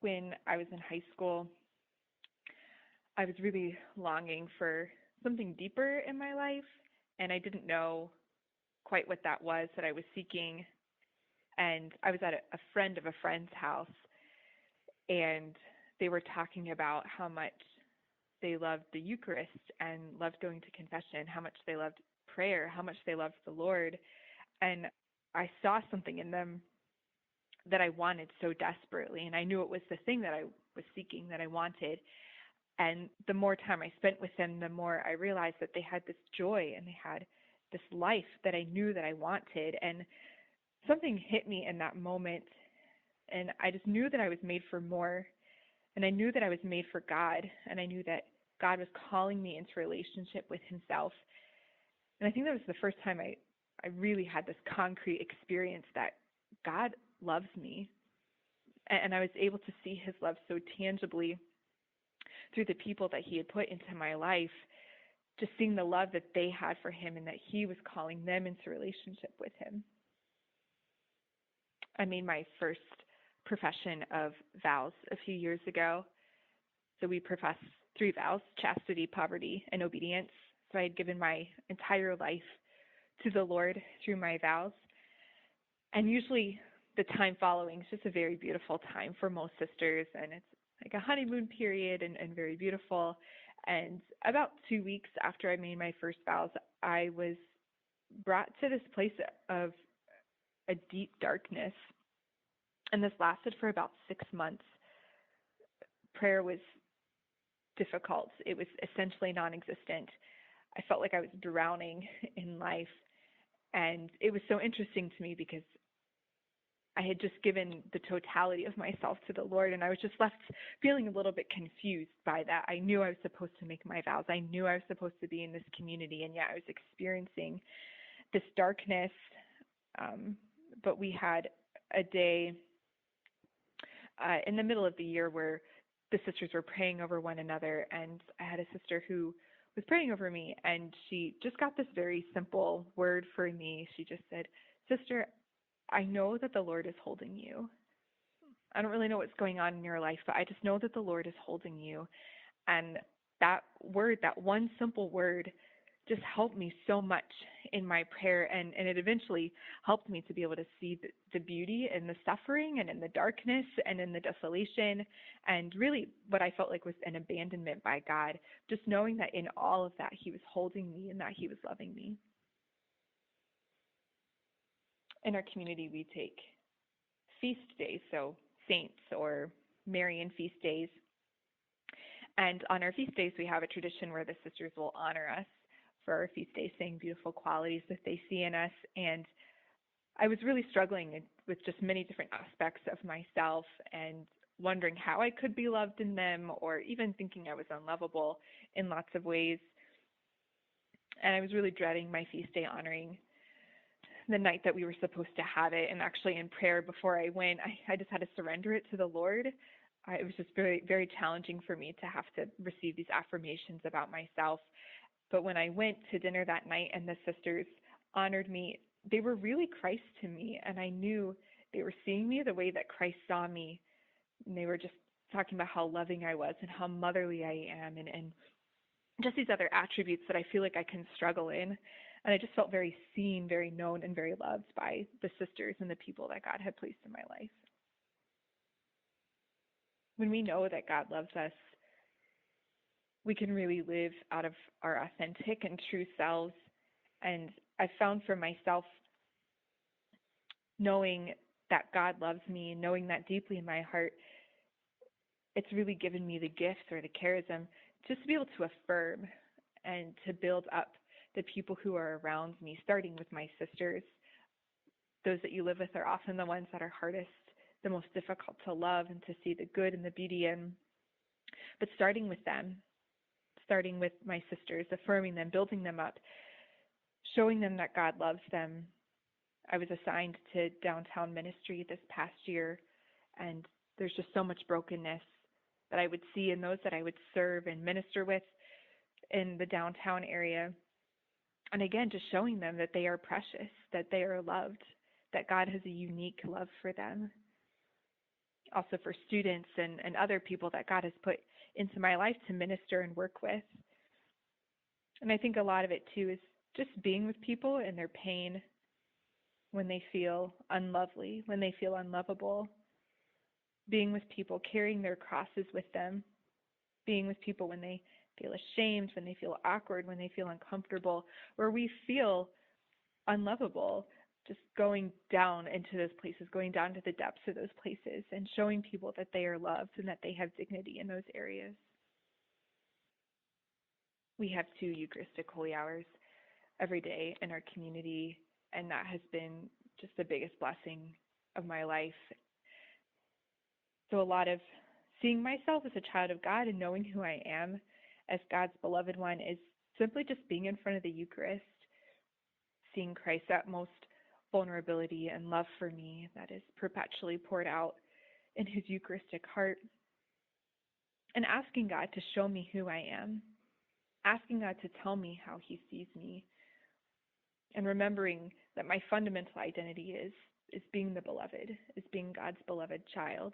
When I was in high school, I was really longing for something deeper in my life, and I didn't know quite what that was that I was seeking. And I was at a friend of a friend's house, and they were talking about how much they loved the Eucharist and loved going to confession, how much they loved prayer, how much they loved the Lord. And I saw something in them that I wanted so desperately, and I knew it was the thing that I was seeking, that I wanted. And the more time I spent with them, the more I realized that they had this joy and they had this life that I knew that I wanted. And something hit me in that moment, and I just knew that I was made for more. And I knew that I was made for God, and I knew that God was calling me into relationship with Himself. And I think that was the first time I really had this concrete experience that God loves me. And I was able to see His love so tangibly through the people that He had put into my life, just seeing the love that they had for Him and that He was calling them into relationship with Him. I made my first profession of vows a few years ago. So we profess 3 vows: chastity, poverty, and obedience. So I had given my entire life to the Lord through my vows. And usually the time following is just a very beautiful time for most sisters, and it's like a honeymoon period and very beautiful. And about 2 weeks after I made my first vows, I was brought to this place of a deep darkness. And this lasted for about 6 months. Prayer was difficult. It was essentially non-existent. I felt like I was drowning in life. And it was so interesting to me because I had just given the totality of myself to the Lord, and I was just left feeling a little bit confused by that. I knew I was supposed to make my vows. I knew I was supposed to be in this community, and yet I was experiencing this darkness. But we had a day in the middle of the year where the sisters were praying over one another, and I had a sister who was praying over me, and she just got this very simple word for me. She just said, "Sister, I know that the Lord is holding you. I don't really know what's going on in your life, but I just know that the Lord is holding you." And that word, that one simple word, just helped me so much in my prayer. And it eventually helped me to be able to see the beauty in the suffering and in the darkness and in the desolation, and really what I felt like was an abandonment by God, just knowing that in all of that, He was holding me and that He was loving me. In our community, we take feast days, so saints or Marian feast days. And on our feast days, we have a tradition where the sisters will honor us for our feast days, saying beautiful qualities that they see in us. And I was really struggling with just many different aspects of myself and wondering how I could be loved in them, or even thinking I was unlovable in lots of ways. And I was really dreading my feast day honoring the night that we were supposed to have it. And actually in prayer before I went, I just had to surrender it to the Lord. It was just very, very challenging for me to have to receive these affirmations about myself. But when I went to dinner that night and the sisters honored me, they were really Christ to me. And I knew they were seeing me the way that Christ saw me. And they were just talking about how loving I was and how motherly I am, and just these other attributes that I feel like I can struggle in. And I just felt very seen, very known, and very loved by the sisters and the people that God had placed in my life. When we know that God loves us, we can really live out of our authentic and true selves. And I found for myself, knowing that God loves me, knowing that deeply in my heart, it's really given me the gifts or the charism just to be able to affirm and to build up the people who are around me, starting with my sisters. Those that you live with are often the ones that are hardest, the most difficult to love and to see the good and the beauty in. But starting with them, starting with my sisters, affirming them, building them up, showing them that God loves them. I was assigned to downtown ministry this past year, and there's just so much brokenness that I would see in those that I would serve and minister with in the downtown area. And again, just showing them that they are precious, that they are loved, that God has a unique love for them. also for students and other people that God has put into my life to minister and work with. And I think a lot of it too is just being with people in their pain when they feel unlovely, when they feel unlovable, being with people, carrying their crosses with them, being with people when they feel ashamed, when they feel awkward, when they feel uncomfortable, where we feel unlovable, just going down into those places, going down to the depths of those places and showing people that they are loved and that they have dignity in those areas. We have 2 Eucharistic holy hours every day in our community, and that has been just the biggest blessing of my life. So a lot of seeing myself as a child of God and knowing who I am as God's beloved one is simply just being in front of the Eucharist, seeing Christ's utmost vulnerability and love for me that is perpetually poured out in his Eucharistic heart, and asking God to show me who I am, asking God to tell me how he sees me, and remembering that my fundamental identity is being the beloved, is being God's beloved child.